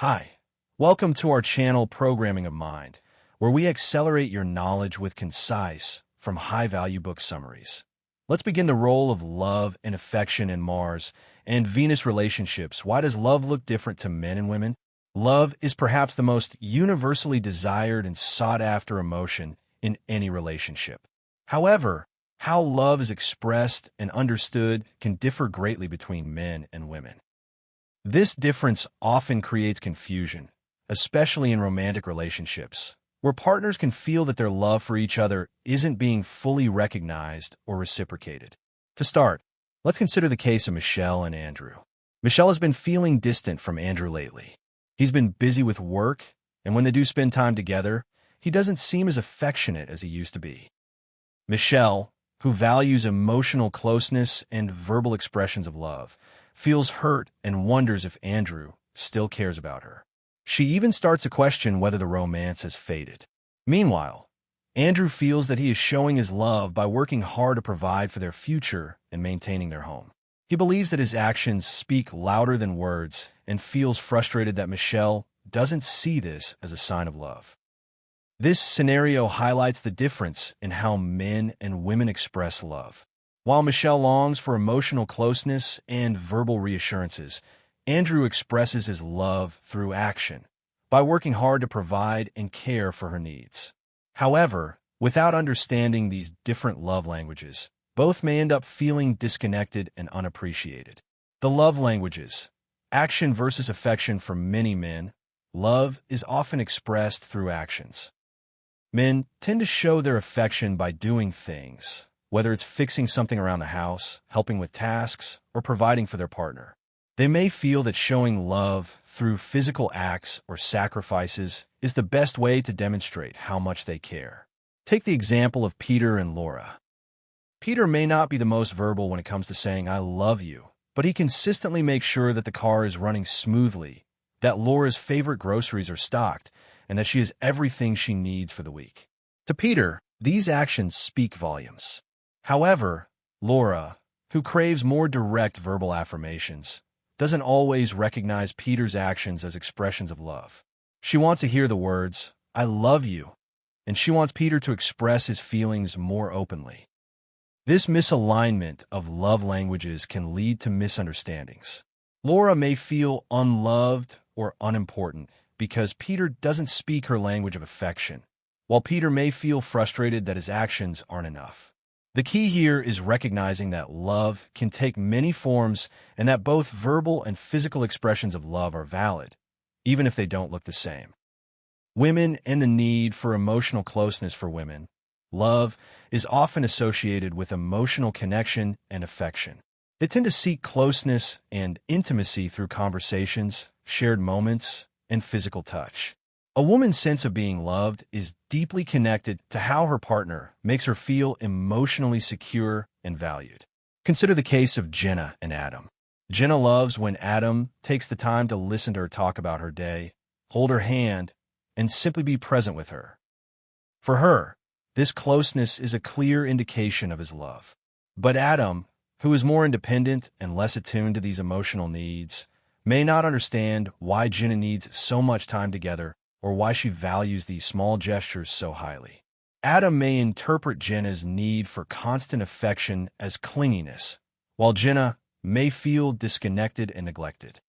Hi, welcome to our channel Programming of Mind, where we accelerate your knowledge with concise, from high-value book summaries. Let's begin the role of love and affection in Mars and Venus relationships. Why does love look different to men and women? Love is perhaps the most universally desired and sought-after emotion in any relationship. However, how love is expressed and understood can differ greatly between men and women. This difference often creates confusion, especially in romantic relationships, where partners can feel that their love for each other isn't being fully recognized or reciprocated. To start, let's consider the case of Michelle and Andrew. Michelle has been feeling distant from Andrew lately. He's been busy with work, and when they do spend time together, he doesn't seem as affectionate as he used to be. Michelle, who values emotional closeness and verbal expressions of love, feels hurt and wonders if Andrew still cares about her. She even starts to question whether the romance has faded. Meanwhile, Andrew feels that he is showing his love by working hard to provide for their future and maintaining their home. He believes that his actions speak louder than words and feels frustrated that Michelle doesn't see this as a sign of love. This scenario highlights the difference in how men and women express love. While Michelle longs for emotional closeness and verbal reassurances, Andrew expresses his love through action, by working hard to provide and care for her needs. However, without understanding these different love languages, both may end up feeling disconnected and unappreciated. The love languages. Action versus affection. For many men, love is often expressed through actions. Men tend to show their affection by doing things, whether it's fixing something around the house, helping with tasks, or providing for their partner. They may feel that showing love through physical acts or sacrifices is the best way to demonstrate how much they care. Take the example of Peter and Laura. Peter may not be the most verbal when it comes to saying, "I love you," but he consistently makes sure that the car is running smoothly, that Laura's favorite groceries are stocked, and that she has everything she needs for the week. To Peter, these actions speak volumes. However, Laura, who craves more direct verbal affirmations, doesn't always recognize Peter's actions as expressions of love. She wants to hear the words, "I love you," and she wants Peter to express his feelings more openly. This misalignment of love languages can lead to misunderstandings. Laura may feel unloved or unimportant because Peter doesn't speak her language of affection, while Peter may feel frustrated that his actions aren't enough. The key here is recognizing that love can take many forms and that both verbal and physical expressions of love are valid, even if they don't look the same. Women and the need for emotional closeness. For women, love is often associated with emotional connection and affection. They tend to seek closeness and intimacy through conversations, shared moments, and physical touch. A woman's sense of being loved is deeply connected to how her partner makes her feel emotionally secure and valued. Consider the case of Jenna and Adam. Jenna loves when Adam takes the time to listen to her talk about her day, hold her hand, and simply be present with her. For her, this closeness is a clear indication of his love. But Adam, who is more independent and less attuned to these emotional needs, may not understand why Jenna needs so much time together or why she values these small gestures so highly. Adam may interpret Jenna's need for constant affection as clinginess, while Jenna may feel disconnected and neglected.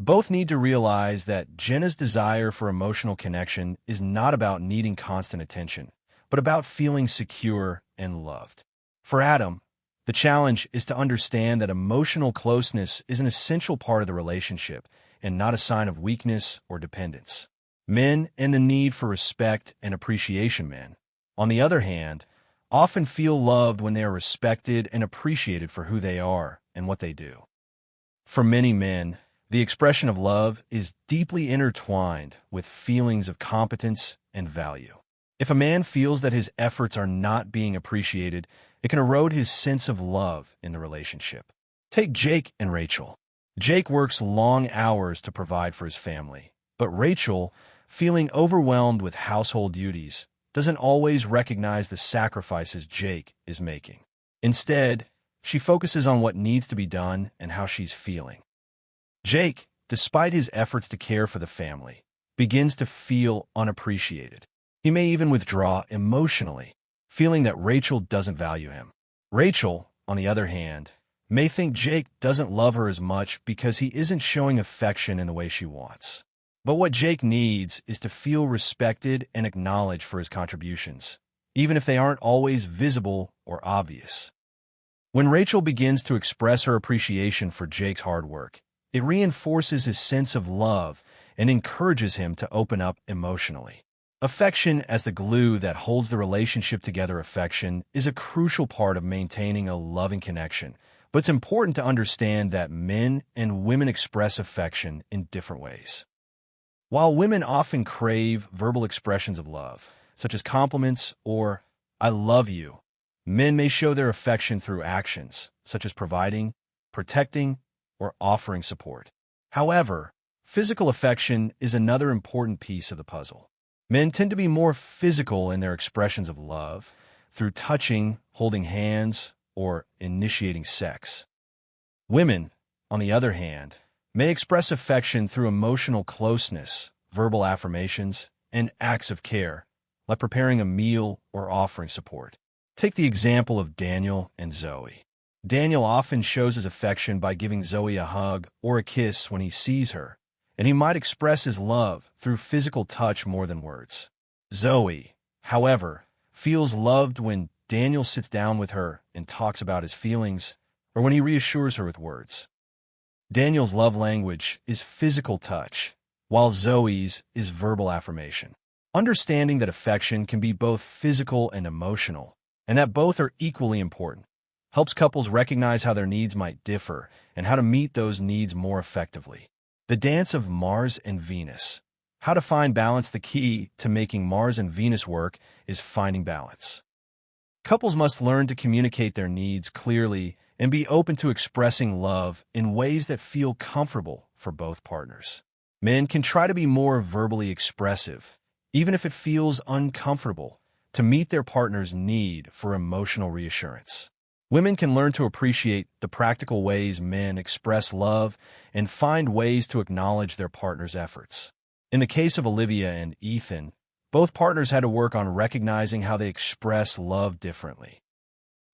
Both need to realize that Jenna's desire for emotional connection is not about needing constant attention, but about feeling secure and loved. For Adam, the challenge is to understand that emotional closeness is an essential part of the relationship and not a sign of weakness or dependence. Men and the need for respect and appreciation. Men, on the other hand, often feel loved when they are respected and appreciated for who they are and what they do. For many men, the expression of love is deeply intertwined with feelings of competence and value. If a man feels that his efforts are not being appreciated, it can erode his sense of love in the relationship. Take Jake and Rachel. Jake works long hours to provide for his family, but Rachel, feeling overwhelmed with household duties, doesn't always recognize the sacrifices Jake is making. Instead, she focuses on what needs to be done and how she's feeling. Jake despite his efforts to care for the family, begins to feel unappreciated. He may even withdraw emotionally, feeling that Rachel doesn't value him. Rachel, on the other hand, may think Jake doesn't love her as much because he isn't showing affection in the way she wants. But what Jake needs is to feel respected and acknowledged for his contributions, even if they aren't always visible or obvious. When Rachel begins to express her appreciation for Jake's hard work, it reinforces his sense of love and encourages him to open up emotionally. Affection as the glue that holds the relationship together. Affection is a crucial part of maintaining a loving connection, but it's important to understand that men and women express affection in different ways. While women often crave verbal expressions of love, such as compliments or "I love you," men may show their affection through actions, such as providing, protecting, or offering support. However, physical affection is another important piece of the puzzle. Men tend to be more physical in their expressions of love, through touching, holding hands, or initiating sex. Women, on the other hand, may express affection through emotional closeness, verbal affirmations, and acts of care, like preparing a meal or offering support. Take the example of Daniel and Zoe. Daniel often shows his affection by giving Zoe a hug or a kiss when he sees her, and he might express his love through physical touch more than words. Zoe, however, feels loved when Daniel sits down with her and talks about his feelings, or when he reassures her with words. Daniel's love language is physical touch, while Zoe's is verbal affirmation. Understanding that affection can be both physical and emotional, and that both are equally important, helps couples recognize how their needs might differ and how to meet those needs more effectively. The dance of Mars and Venus. How to find balance. The key to making Mars and Venus work is finding balance. Couples must learn to communicate their needs clearly and be open to expressing love in ways that feel comfortable for both partners. Men can try to be more verbally expressive, even if it feels uncomfortable, to meet their partner's need for emotional reassurance. Women can learn to appreciate the practical ways men express love and find ways to acknowledge their partner's efforts. In the case of Olivia and Ethan, both partners had to work on recognizing how they express love differently.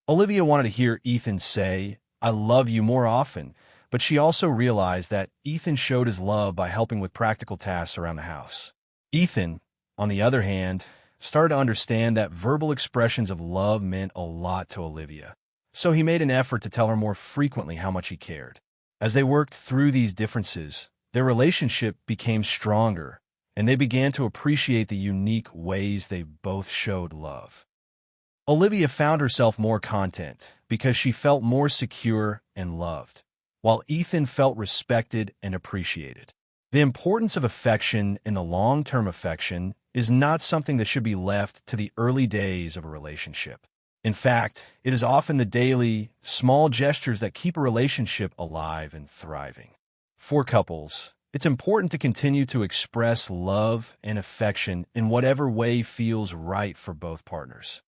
Olivia wanted to hear Ethan say, "I love you," more often, but she also realized that Ethan showed his love by helping with practical tasks around the house. Ethan, on the other hand, started to understand that verbal expressions of love meant a lot to Olivia, so he made an effort to tell her more frequently how much he cared. As they worked through these differences, their relationship became stronger, and they began to appreciate the unique ways they both showed love. Olivia found herself more content because she felt more secure and loved, while Ethan felt respected and appreciated. The importance of affection in the long-term affection is not something that should be left to the early days of a relationship. In fact, it is often the daily, small gestures that keep a relationship alive and thriving. For couples, it's important to continue to express love and affection in whatever way feels right for both partners.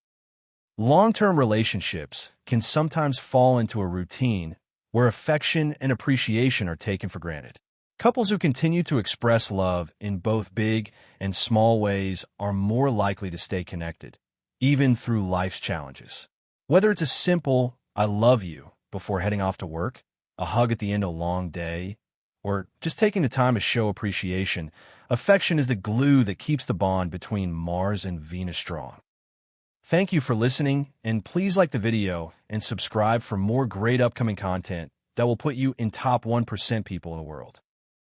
Long-term relationships can sometimes fall into a routine where affection and appreciation are taken for granted. Couples who continue to express love in both big and small ways are more likely to stay connected, even through life's challenges. Whether it's a simple "I love you" before heading off to work, a hug at the end of a long day, or just taking the time to show appreciation, affection is the glue that keeps the bond between Mars and Venus strong. Thank you for listening, and please like the video and subscribe for more great upcoming content that will put you in top 1% people in the world.